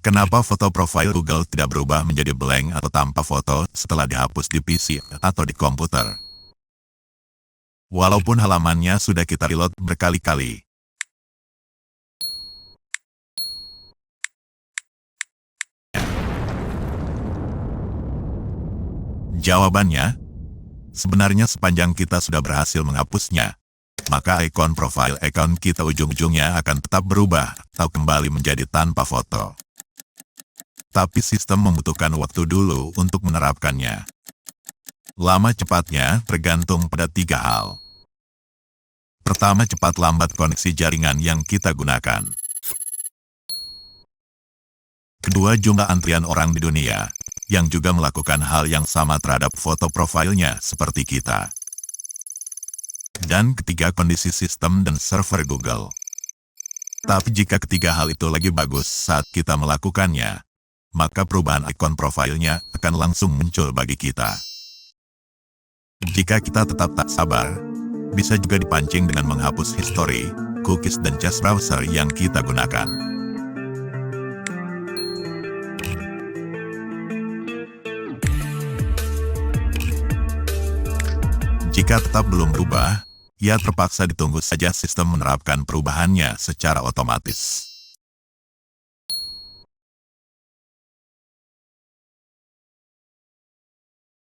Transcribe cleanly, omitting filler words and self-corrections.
Kenapa foto profil Google tidak berubah menjadi blank atau tanpa foto setelah dihapus di PC atau di komputer? Walaupun halamannya sudah kita reload berkali-kali. Jawabannya, sebenarnya sepanjang kita sudah berhasil menghapusnya, maka ikon profil account kita ujung-ujungnya akan tetap berubah atau kembali menjadi tanpa foto. Tapi sistem membutuhkan waktu dulu untuk menerapkannya. Lama cepatnya tergantung pada 3 hal. Pertama, cepat lambat koneksi jaringan yang kita gunakan. Kedua, jumlah antrian orang di dunia yang juga melakukan hal yang sama terhadap foto profilnya seperti kita. Dan ketiga, kondisi sistem dan server Google. Tapi jika ketiga hal itu lagi bagus saat kita melakukannya, maka perubahan ikon profilnya akan langsung muncul bagi kita. Jika kita tetap tak sabar, bisa juga dipancing dengan menghapus history, cookies dan cache browser yang kita gunakan. Jika tetap belum berubah, ya terpaksa ditunggu saja sistem menerapkan perubahannya secara otomatis.